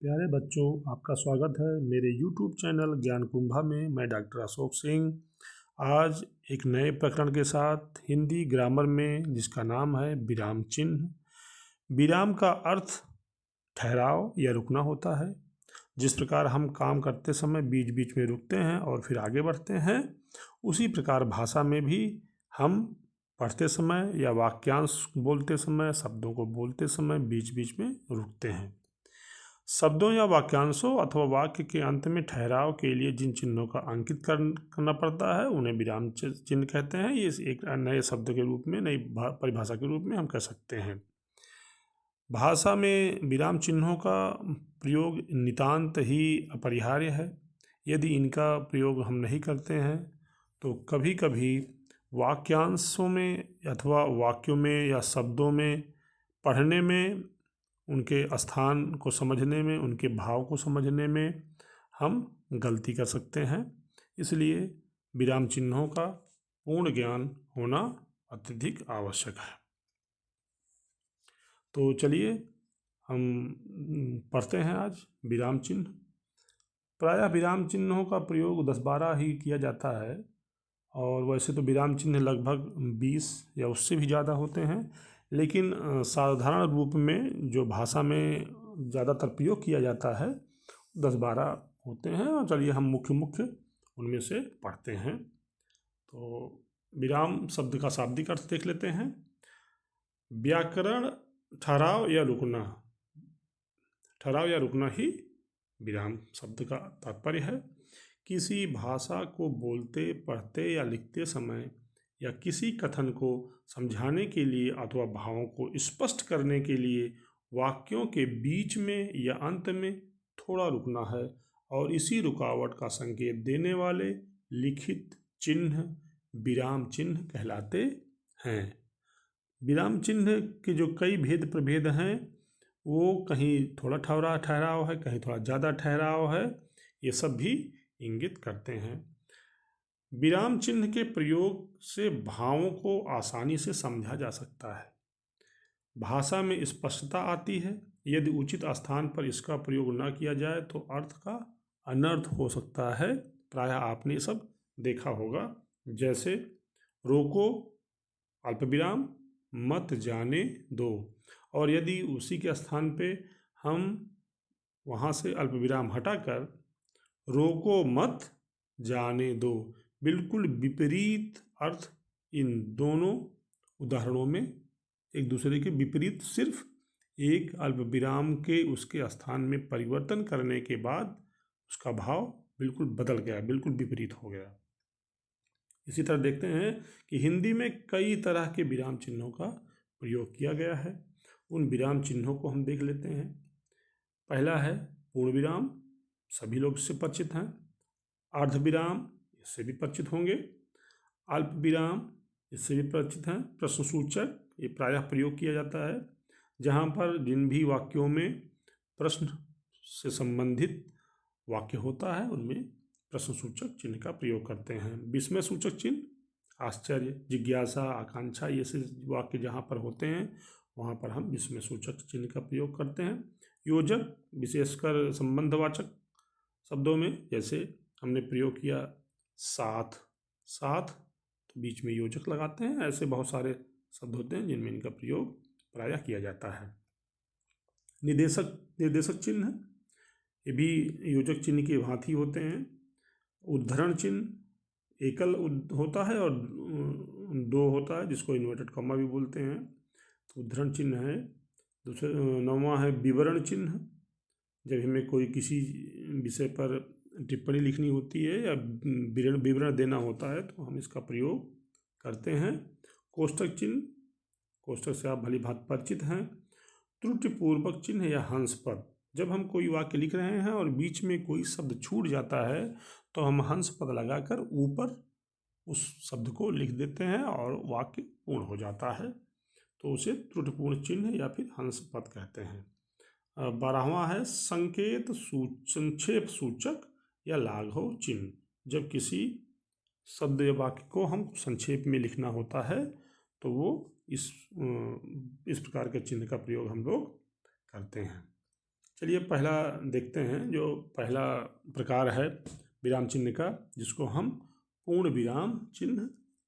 प्यारे बच्चों, आपका स्वागत है मेरे YouTube चैनल ज्ञान कुंभा में। मैं डॉक्टर अशोक सिंह आज एक नए प्रकरण के साथ हिंदी ग्रामर में, जिसका नाम है विराम चिन्ह। विराम का अर्थ ठहराव या रुकना होता है। जिस प्रकार हम काम करते समय बीच बीच में रुकते हैं और फिर आगे बढ़ते हैं, उसी प्रकार भाषा में भी हम पढ़ते समय या वाक्यांश बोलते समय, शब्दों को बोलते समय बीच बीच में रुकते हैं। शब्दों या वाक्यांशों अथवा वाक्य के अंत में ठहराव के लिए जिन चिन्हों का अंकित करना पड़ता है उन्हें विराम चिन्ह कहते हैं। ये एक नए शब्द के रूप में, नई परिभाषा के रूप में हम कह सकते हैं। भाषा में विराम चिन्हों का प्रयोग नितांत ही अपरिहार्य है। यदि इनका प्रयोग हम नहीं करते हैं तो कभी कभी वाक्यांशों में अथवा वाक्यों में या शब्दों में पढ़ने में, उनके स्थान को समझने में, उनके भाव को समझने में हम गलती कर सकते हैं। इसलिए विराम चिन्हों का पूर्ण ज्ञान होना अत्यधिक आवश्यक है। तो चलिए हम पढ़ते हैं आज विराम चिन्ह। प्रायः विराम चिन्हों का प्रयोग 10-12 ही किया जाता है, और वैसे तो विराम चिन्ह लगभग 20 या उससे भी ज़्यादा होते हैं, लेकिन साधारण रूप में जो भाषा में ज़्यादातर प्रयोग किया जाता है 10-12 होते हैं। और चलिए हम मुख्य मुख्य उनमें से पढ़ते हैं। तो विराम शब्द का शाब्दिक अर्थ देख लेते हैं। व्याकरण ठहराव या रुकना। ठहराव या रुकना ही विराम शब्द का तात्पर्य है। किसी भाषा को बोलते, पढ़ते या लिखते समय या किसी कथन को समझाने के लिए अथवा भावों को स्पष्ट करने के लिए वाक्यों के बीच में या अंत में थोड़ा रुकना है, और इसी रुकावट का संकेत देने वाले लिखित चिन्ह विराम चिन्ह कहलाते हैं। विराम चिन्ह के जो कई भेद प्रभेद हैं, वो कहीं थोड़ा ठहराव है, कहीं थोड़ा ज़्यादा ठहराव है, ये सब भी इंगित करते हैं। विराम चिन्ह के प्रयोग से भावों को आसानी से समझा जा सकता है। भाषा में स्पष्टता आती है। यदि उचित स्थान पर इसका प्रयोग न किया जाए तो अर्थ का अनर्थ हो सकता है। प्रायः आपने सब देखा होगा, जैसे रोको अल्पविराम मत जाने दो, और यदि उसी के स्थान पे हम वहाँ से अल्पविराम हटाकर रोको मत जाने दो, बिल्कुल विपरीत अर्थ इन दोनों उदाहरणों में एक दूसरे के विपरीत, सिर्फ एक अल्पविराम के उसके स्थान में परिवर्तन करने के बाद उसका भाव बिल्कुल बदल गया, बिल्कुल विपरीत हो गया। इसी तरह देखते हैं कि हिंदी में कई तरह के विराम चिन्हों का प्रयोग किया गया है। उन विराम चिन्हों को हम देख लेते हैं। पहला है पूर्ण विराम, सभी लोग इससे परिचित हैं। अर्ध विराम, इससे भी परिचित होंगे। अल्प विराम, इससे भी परिचित हैं। प्रश्न सूचक, ये प्रायः प्रयोग किया जाता है जहाँ पर जिन भी वाक्यों में प्रश्न से संबंधित वाक्य होता है उनमें प्रश्न सूचक चिन्ह का प्रयोग करते हैं। विस्मय सूचक चिन्ह, आश्चर्य, जिज्ञासा, आकांक्षा, ये से वाक्य जहाँ पर होते हैं वहाँ पर हम विस्मय सूचक चिन्ह का प्रयोग करते हैं। योजक, विशेषकर संबंधवाचक शब्दों में, जैसे हमने प्रयोग किया साथ, साथ तो बीच में योजक लगाते हैं। ऐसे बहुत सारे शब्द होते हैं जिनमें इनका प्रयोग प्रायः किया जाता है। निर्देशक चिन्ह, ये भी योजक चिन्ह की भांति होते हैं। उद्धरण चिन्ह एकल होता है और दो होता है, जिसको इन्वर्टेड कॉमा भी बोलते हैं, तो उद्धरण चिन्ह है। दूसरा 9वां है विवरण चिन्ह। जब हमें कोई किसी विषय पर टिप्पणी लिखनी होती है या विवरण देना होता है तो हम इसका प्रयोग करते हैं। कोष्ठक चिन्ह, कोष्ठक से आप भली भांति परिचित हैं। त्रुटिपूर्वक चिन्ह या हंस पद, जब हम कोई वाक्य लिख रहे हैं और बीच में कोई शब्द छूट जाता है तो हम हंस पद लगाकर ऊपर उस शब्द को लिख देते हैं और वाक्य पूर्ण हो जाता है, तो उसे त्रुटिपूर्ण चिन्ह या फिर हंस पद कहते हैं। 12वां है संक्षेप सूचक या लाघव चिन्ह। जब किसी शब्द या वाक्य को हम संक्षेप में लिखना होता है तो वो इस प्रकार के चिन्ह का प्रयोग हम लोग करते हैं। चलिए पहला देखते हैं, जो पहला प्रकार है विराम चिन्ह का, जिसको हम पूर्ण विराम चिन्ह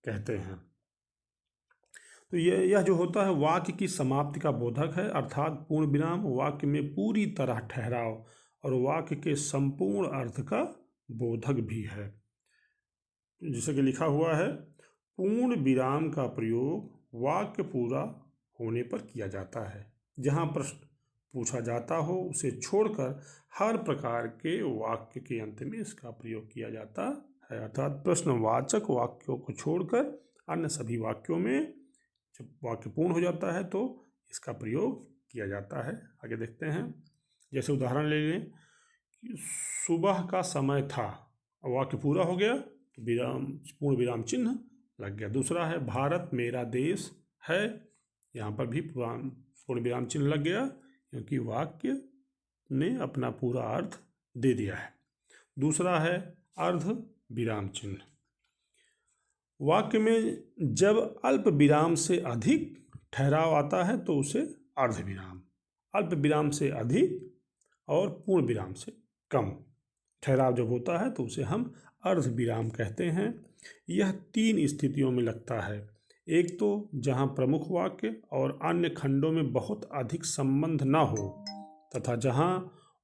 कहते हैं। तो यह जो होता है वाक्य की समाप्ति का बोधक है, अर्थात पूर्ण विराम वाक्य में पूरी तरह ठहराव और वाक्य के संपूर्ण अर्थ का बोधक भी है। जैसे कि लिखा हुआ है, पूर्ण विराम का प्रयोग वाक्य पूरा होने पर किया जाता है। जहाँ प्रश्न पूछा जाता हो उसे छोड़कर हर प्रकार के वाक्य के अंत में इसका प्रयोग किया जाता है। अर्थात प्रश्नवाचक वाक्यों को छोड़कर अन्य सभी वाक्यों में जब वाक्य पूर्ण हो जाता है तो इसका प्रयोग किया जाता है। आगे देखते हैं, जैसे उदाहरण ले लें कि सुबह का समय था, वाक्य पूरा हो गया तो विराम, पूर्ण विराम चिन्ह लग गया। दूसरा है भारत मेरा देश है, यहाँ पर भी पूर्ण विराम चिन्ह लग गया क्योंकि वाक्य ने अपना पूरा अर्थ दे दिया है। दूसरा है अर्ध विराम चिन्ह। वाक्य में जब अल्प विराम से अधिक ठहराव आता है तो उसे अर्ध विराम, अल्प विराम से अधिक और पूर्ण विराम से कम ठहराव जब होता है तो उसे हम अर्ध विराम कहते हैं। यह 3 स्थितियों में लगता है। एक तो जहाँ प्रमुख वाक्य और अन्य खंडों में बहुत अधिक संबंध न हो तथा जहाँ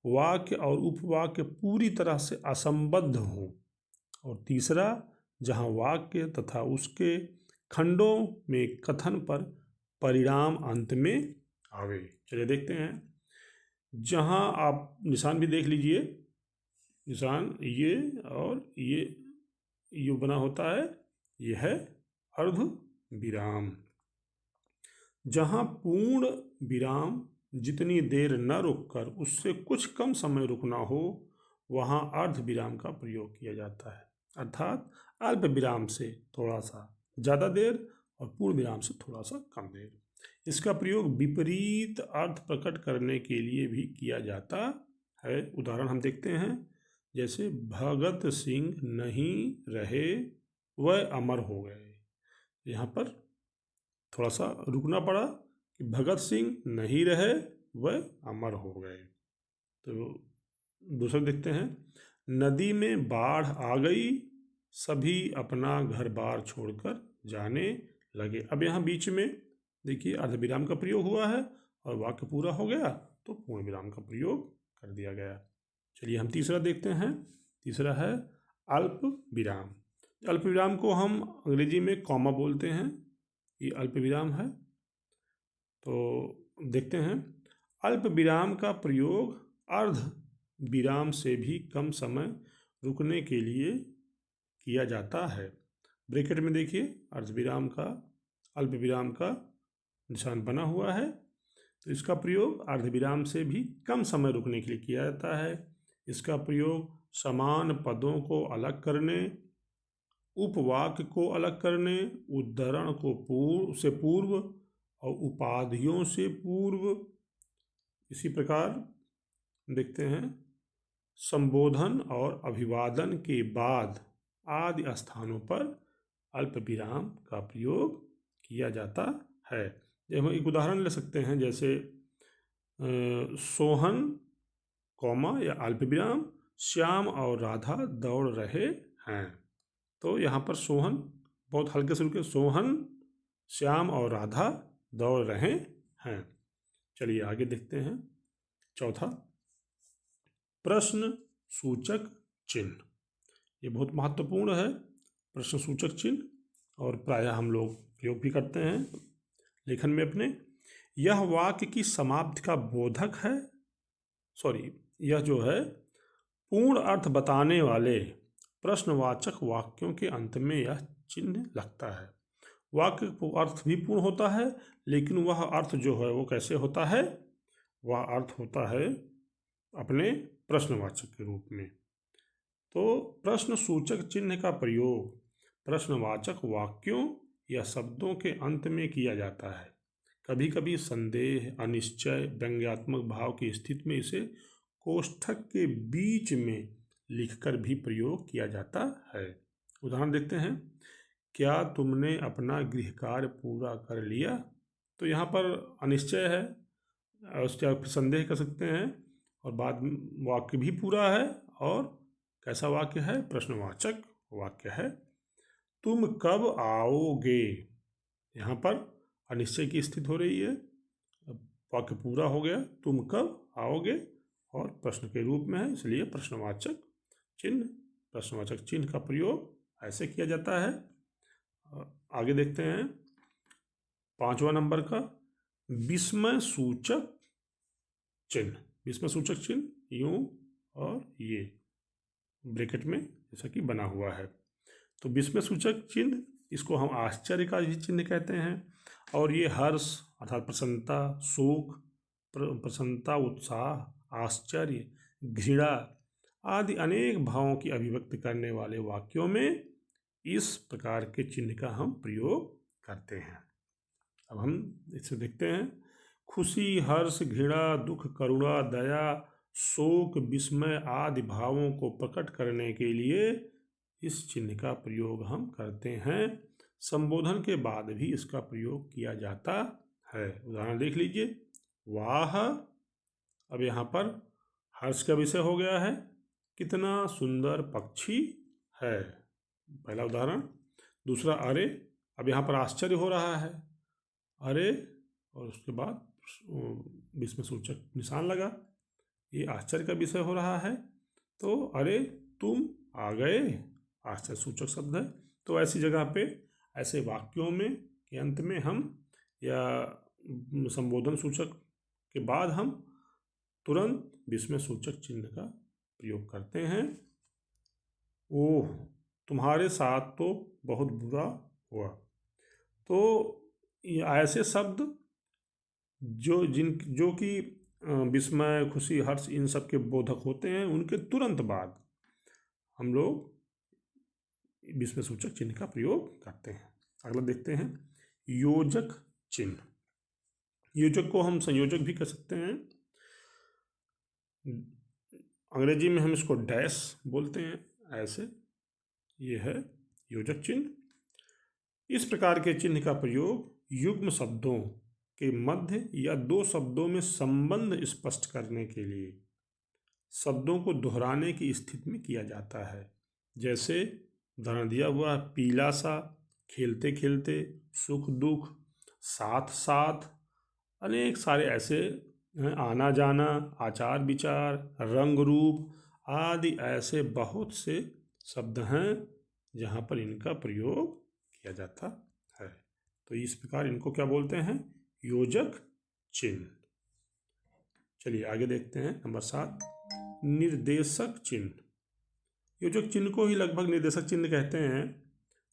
वाक्य और उपवाक्य पूरी तरह से असंबद्ध हो, और तीसरा जहाँ वाक्य तथा उसके खंडों में कथन पर परिणाम अंत में आवे। चलिए देखते हैं, जहाँ आप निशान भी देख लीजिए, निशान ये और ये बना होता है, यह है अर्ध विराम। जहाँ पूर्ण विराम जितनी देर न रुककर उससे कुछ कम समय रुकना हो वहाँ अर्ध विराम का प्रयोग किया जाता है, अर्थात अल्प विराम से थोड़ा सा ज़्यादा देर और पूर्ण विराम से थोड़ा सा कम देर। इसका प्रयोग विपरीत अर्थ प्रकट करने के लिए भी किया जाता है। उदाहरण हम देखते हैं, जैसे भगत सिंह नहीं रहे वह अमर हो गए। यहाँ पर थोड़ा सा रुकना पड़ा कि भगत सिंह नहीं रहे वह अमर हो गए। तो दूसरा देखते हैं, नदी में बाढ़ आ गई, सभी अपना घर बार छोड़कर जाने लगे। अब यहाँ बीच में देखिए अर्ध विराम का प्रयोग हुआ है और वाक्य पूरा हो गया तो पूर्ण विराम का प्रयोग कर दिया गया। चलिए हम तीसरा देखते हैं। तीसरा है अल्प विराम। अल्प विराम को हम अंग्रेजी में कॉमा बोलते हैं, ये अल्प विराम है। तो देखते हैं, अल्प विराम का प्रयोग अर्ध विराम से भी कम समय रुकने के लिए किया जाता है। ब्रैकेट में देखिए अर्ध विराम का, अल्प विराम का निशान बना हुआ है, तो इसका प्रयोग अर्ध विराम से भी कम समय रुकने के लिए किया जाता है। इसका प्रयोग समान पदों को अलग करने, उपवाक्य को अलग करने, उद्धरण को पूर्व और उपाधियों से पूर्व, इसी प्रकार देखते हैं संबोधन और अभिवादन के बाद आदि स्थानों पर अल्प विराम का प्रयोग किया जाता है। हम एक उदाहरण ले सकते हैं, जैसे सोहन कॉमा या अल्प विराम श्याम और राधा दौड़ रहे हैं। तो यहाँ पर सोहन बहुत हल्के से रुके, सोहन श्याम और राधा दौड़ रहे हैं। चलिए आगे देखते हैं। चौथा, प्रश्न सूचक चिन्ह। ये बहुत महत्वपूर्ण है, प्रश्न सूचक चिन्ह, और प्रायः हम लोग प्रयोग भी करते हैं लेखन में अपने। यह वाक्य की समाप्ति का बोधक है, यह जो है पूर्ण अर्थ बताने वाले प्रश्नवाचक वाक्यों के अंत में यह चिन्ह लगता है। वाक्य अर्थ भी पूर्ण होता है, लेकिन वह अर्थ जो है वो कैसे होता है, वह अर्थ होता है अपने प्रश्नवाचक के रूप में। तो प्रश्न सूचक चिन्ह का प्रयोग प्रश्नवाचक वाक्यों या शब्दों के अंत में किया जाता है। कभी कभी संदेह, अनिश्चय, व्यंग्यात्मक भाव की स्थिति में इसे कोष्ठक के बीच में लिखकर भी प्रयोग किया जाता है। उदाहरण देखते हैं, क्या तुमने अपना गृह कार्य पूरा कर लिया? तो यहाँ पर अनिश्चय है, उससे आप संदेह कर सकते हैं, और बाद में वाक्य भी पूरा है, और कैसा वाक्य है? प्रश्नवाचक वाक्य है। तुम कब आओगे? यहाँ पर अनिश्चय की स्थिति हो रही है। अब वाक्य पूरा हो गया, तुम कब आओगे, और प्रश्न के रूप में है, इसलिए प्रश्नवाचक चिन्ह का प्रयोग ऐसे किया जाता है। आगे देखते हैं 5वां नंबर का विस्मय सूचक चिन्ह। विस्मय सूचक चिन्ह यूं और ये ब्रैकेट में जैसा कि बना हुआ है। तो विस्मय सूचक चिन्ह, इसको हम आश्चर्य का भी चिन्ह कहते हैं, और ये हर्ष अर्थात प्रसन्नता, शोक, प्रसन्नता, उत्साह, आश्चर्य, घृणा आदि अनेक भावों की अभिव्यक्ति करने वाले वाक्यों में इस प्रकार के चिन्ह का हम प्रयोग करते हैं। अब हम इसे देखते हैं। खुशी, हर्ष, घृणा, दुख, करुणा, दया, शोक, विस्मय आदि भावों को प्रकट करने के लिए इस चिन्ह का प्रयोग हम करते हैं। संबोधन के बाद भी इसका प्रयोग किया जाता है। उदाहरण देख लीजिए, वाह। अब यहाँ पर हर्ष का विषय हो गया है, कितना सुंदर पक्षी है, पहला उदाहरण। दूसरा, अरे। अब यहाँ पर आश्चर्य हो रहा है, अरे, और उसके बाद विस्मय सूचक निशान लगा, ये आश्चर्य का विषय हो रहा है, तो अरे तुम आ गए, आश्चर्य सूचक शब्द है। तो ऐसी जगह पे, ऐसे वाक्यों में के अंत में हम, या संबोधन सूचक के बाद हम तुरंत विस्मय सूचक चिन्ह का प्रयोग करते हैं। ओह, तुम्हारे साथ तो बहुत बुरा हुआ। तो ये ऐसे शब्द जो कि विस्मय, खुशी, हर्ष इन सब के बोधक होते हैं, उनके तुरंत बाद हम लोग विस्मय सूचक चिन्ह का प्रयोग करते हैं। अगला देखते हैं योजक चिन्ह। योजक को हम संयोजक भी कह सकते हैं। अंग्रेजी में हम इसको डैश बोलते हैं, ऐसे ये है योजक चिन्ह। इस प्रकार के चिन्ह का प्रयोग युग्म शब्दों के मध्य या दो शब्दों में संबंध स्पष्ट करने के लिए शब्दों को दोहराने की स्थिति में किया जाता है। जैसे उदाहरण दिया हुआ, पीला सा, खेलते खेलते, सुख दुख, साथ साथ, अनेक सारे ऐसे आना जाना, आचार विचार, रंग रूप आदि ऐसे बहुत से शब्द हैं जहाँ पर इनका प्रयोग किया जाता है। तो इस प्रकार इनको क्या बोलते हैं? योजक चिन्ह। चलिए आगे देखते हैं नंबर 7, निर्देशक चिन्ह। योजक चिन्ह को ही लगभग निर्देशक चिन्ह कहते हैं।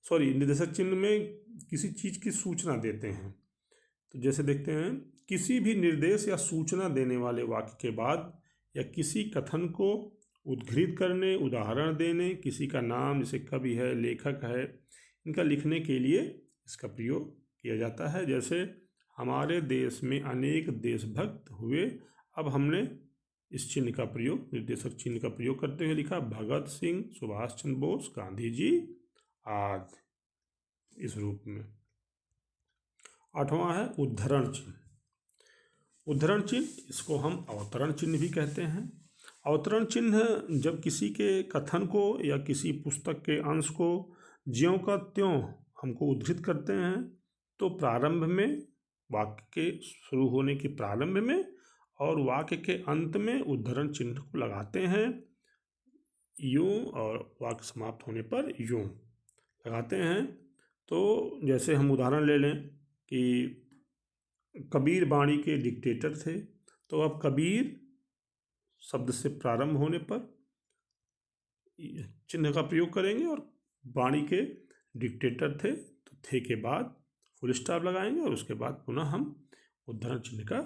निर्देशक चिन्ह में किसी चीज़ की सूचना देते हैं। तो जैसे देखते हैं, किसी भी निर्देश या सूचना देने वाले वाक्य के बाद या किसी कथन को उद्धृत करने, उदाहरण देने, किसी का नाम जैसे कवि है, लेखक है, इनका लिखने के लिए इसका प्रयोग किया जाता है। जैसे हमारे देश में अनेक देशभक्त हुए। अब हमने इस चिन्ह का प्रयोग, निर्देशक चिन्ह का प्रयोग करते हुए लिखा, भगत सिंह, सुभाष चंद्र बोस, गांधी जी आदि, इस रूप में। 8वां है उद्धरण चिन्ह। उद्धरण चिन्ह, इसको हम अवतरण चिन्ह भी कहते हैं। अवतरण चिन्ह जब किसी के कथन को या किसी पुस्तक के अंश को ज्यों का त्यों हमको उद्धृत करते हैं, तो प्रारंभ में, वाक्य के शुरू होने के प्रारंभ में और वाक्य के अंत में उद्धरण चिन्ह को लगाते हैं यूं, और वाक्य समाप्त होने पर यूं लगाते हैं। तो जैसे हम उदाहरण ले लें कि कबीर बाणी के डिक्टेटर थे, तो अब कबीर शब्द से प्रारंभ होने पर चिन्ह का प्रयोग करेंगे, और बाणी के डिक्टेटर थे, तो थे के बाद फुल स्टॉप लगाएंगे, और उसके बाद पुनः हम उद्धरण चिन्ह का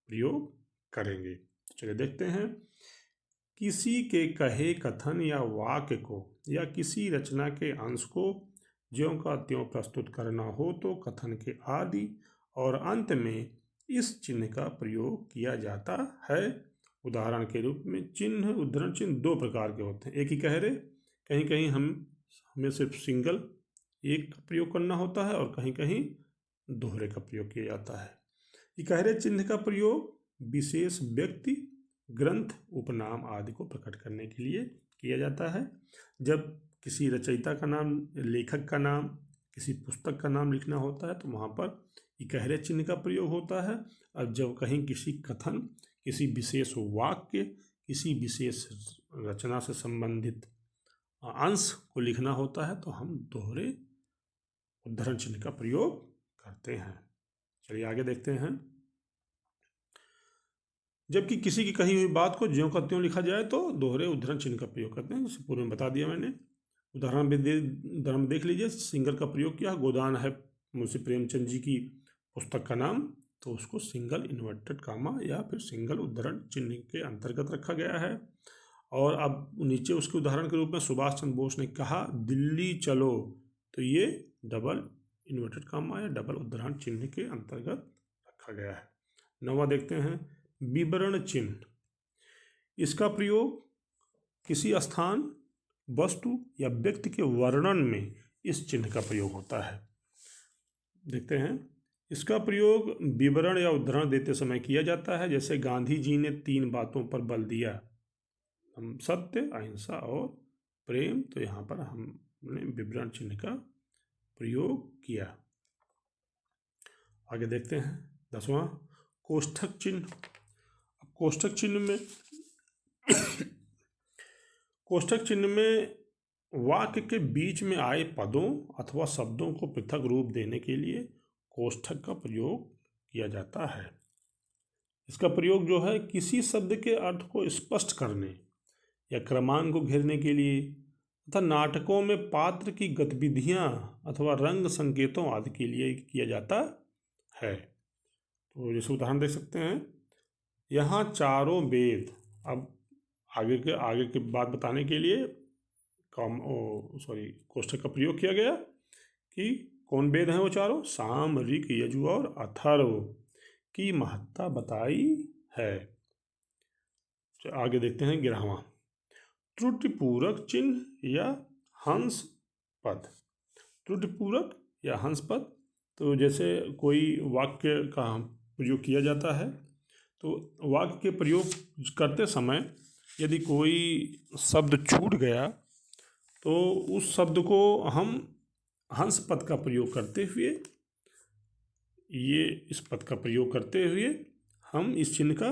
प्रयोग करेंगे। चलिए देखते हैं, किसी के कहे कथन या वाक्य को या किसी रचना के अंश को ज्यों का त्यों प्रस्तुत करना हो तो कथन के आदि और अंत में इस चिन्ह का प्रयोग किया जाता है। उदाहरण के रूप में चिन्ह, उद्धरण चिन्ह 2 प्रकार के होते हैं। एक ही कहरे, कहीं कहीं हमें सिर्फ सिंगल एक का प्रयोग करना होता है, और कहीं कहीं दोहरे का प्रयोग किया जाता है। इकहरे चिन्ह का प्रयोग विशेष व्यक्ति ग्रंथ, उपनाम आदि को प्रकट करने के लिए किया जाता है। जब किसी रचयिता का नाम, लेखक का नाम, किसी पुस्तक का नाम लिखना होता है तो वहाँ पर इकहरे चिन्ह का प्रयोग होता है। और जब कहीं किसी कथन, किसी विशेष वाक्य, किसी विशेष रचना से संबंधित अंश को लिखना होता है तो हम दोहरे उद्धरण चिन्ह का प्रयोग करते हैं। चलिए आगे देखते हैं। जबकि किसी की कही हुई बात को ज्यों का त्यों लिखा जाए तो दोहरे उद्धरण चिन्ह का प्रयोग करते हैं, जैसे पूर्व में बता दिया मैंने। उदाहरण देख लीजिए। सिंगल का प्रयोग किया, गोदान है मुंशी प्रेमचंद जी की पुस्तक का नाम, तो उसको सिंगल इन्वर्टेड कामा या फिर सिंगल उद्धरण चिन्ह के अंतर्गत रखा गया है। और अब नीचे उसके उदाहरण के रूप में सुभाष चंद्र बोस ने कहा दिल्ली चलो, तो ये डबल इन्वर्टेड कामा या डबल उद्धरण चिन्ह के अंतर्गत रखा गया है। 9वां देखते हैं, विवरण चिन्ह। इसका प्रयोग किसी स्थान, वस्तु या व्यक्ति के वर्णन में इस चिन्ह का प्रयोग होता है। देखते हैं। इसका प्रयोग विवरण या उद्धरण देते समय किया जाता है। जैसे गांधी जी ने 3 बातों पर बल दिया, हम सत्य, अहिंसा और प्रेम, तो यहाँ पर हमने विवरण चिन्ह का प्रयोग किया। आगे देखते हैं। 10वां, कोष्ठक चिन्ह। कोष्ठक चिन्ह में वाक्य के बीच में आए पदों अथवा शब्दों को पृथक रूप देने के लिए कोष्ठक का प्रयोग किया जाता है। इसका प्रयोग जो है किसी शब्द के अर्थ को स्पष्ट करने या क्रमांक को घेरने के लिए तथा नाटकों में पात्र की गतिविधियां अथवा रंग संकेतों आदि के लिए किया जाता है। तो जैसे उदाहरण देख सकते हैं, यहाँ चारों वेद। अब आगे के बात बताने के लिए कोष्ठक का प्रयोग किया गया कि कौन वेद हैं वो चारों, साम, ऋक, यजु और अथर्व की महत्ता बताई है। आगे देखते हैं 11वां, त्रुटिपूरक चिन्ह या हंस पद। त्रुटिपूरक या हंस पद, तो जैसे कोई वाक्य का प्रयोग किया जाता है तो वाक्य के प्रयोग करते समय यदि कोई शब्द छूट गया तो उस शब्द को हम हंस पद का प्रयोग करते हुए, इस पद का प्रयोग करते हुए हम इस चिन्ह का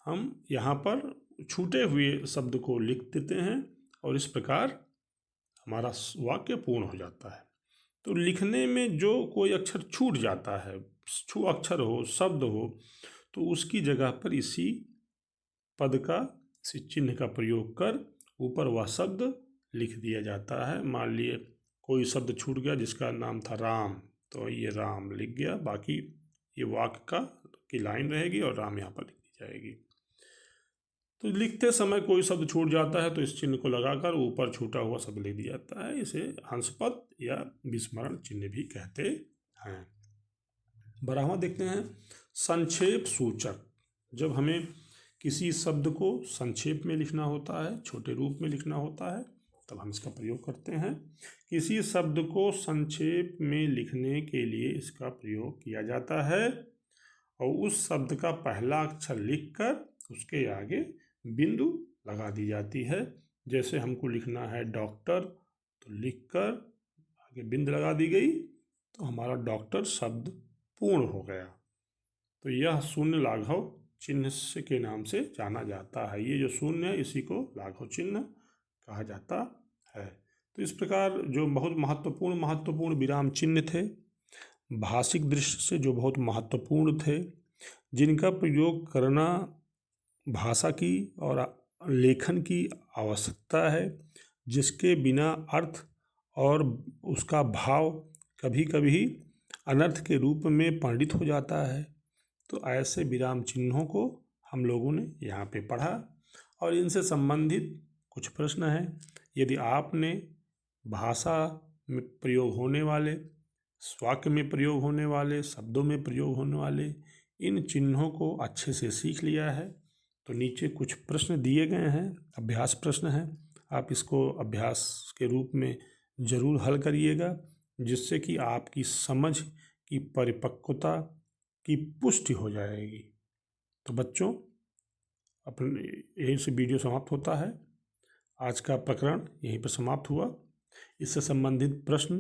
हम यहाँ पर छूटे हुए शब्द को लिख देते हैं और इस प्रकार हमारा वाक्य पूर्ण हो जाता है। तो लिखने में जो कोई अक्षर छूट जाता है, अक्षर हो, शब्द हो, तो उसकी जगह पर इसी पद का, इसी चिन्ह का प्रयोग कर ऊपर वह शब्द लिख दिया जाता है। मान लिए कोई शब्द छूट गया जिसका नाम था राम, तो ये राम लिख गया, बाकी ये वाक्य की लाइन रहेगी और राम यहाँ पर लिख दी जाएगी। तो लिखते समय कोई शब्द छूट जाता है तो इस चिन्ह को लगाकर ऊपर छूटा हुआ शब्द लिख दिया जाता है। इसे हंसपद या विस्मरण चिन्ह भी कहते हैं। 12वां देखते हैं, संक्षेप सूचक। जब हमें किसी शब्द को संक्षेप में लिखना होता है, छोटे रूप में लिखना होता है, तब हम इसका प्रयोग करते हैं। किसी शब्द को संक्षेप में लिखने के लिए इसका प्रयोग किया जाता है और उस शब्द का पहला अक्षर लिखकर उसके आगे बिंदु लगा दी जाती है। जैसे हमको लिखना है डॉक्टर, तो लिखकर आगे बिंदु लगा दी गई तो हमारा डॉक्टर शब्द पूर्ण हो गया। तो यह शून्य लाघव चिन्ह के नाम से जाना जाता है। ये जो शून्य है इसी को लाघव चिन्ह कहा जाता है। तो इस प्रकार जो बहुत महत्वपूर्ण विराम चिन्ह थे, भाषिक दृष्टि से जो बहुत महत्वपूर्ण थे, जिनका प्रयोग करना भाषा की और लेखन की आवश्यकता है, जिसके बिना अर्थ और उसका भाव कभी कभी अनर्थ के रूप में परिणित हो जाता है। तो ऐसे विराम चिन्हों को हम लोगों ने यहाँ पे पढ़ा और इनसे संबंधित कुछ प्रश्न हैं। यदि आपने भाषा में प्रयोग होने वाले, वाक्य में प्रयोग होने वाले, शब्दों में प्रयोग होने वाले इन चिन्हों को अच्छे से सीख लिया है तो नीचे कुछ प्रश्न दिए गए हैं, अभ्यास प्रश्न हैं, आप इसको अभ्यास के रूप में ज़रूर हल करिएगा, जिससे कि आपकी समझ की परिपक्वता की पुष्टि हो जाएगी। तो बच्चों, अपने यहीं से वीडियो समाप्त होता है। आज का प्रकरण यहीं पर समाप्त हुआ। इससे संबंधित प्रश्न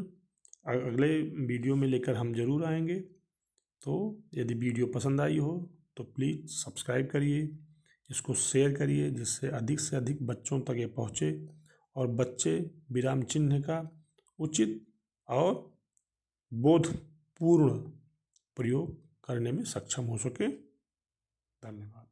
अगले वीडियो में लेकर हम जरूर आएंगे। तो यदि वीडियो पसंद आई हो तो प्लीज़ सब्सक्राइब करिए, इसको शेयर करिए, जिससे अधिक से अधिक बच्चों तक ये पहुँचे और बच्चे विराम चिन्ह का उचित और बोधपूर्ण प्रयोग करने में सक्षम हो सके। धन्यवाद।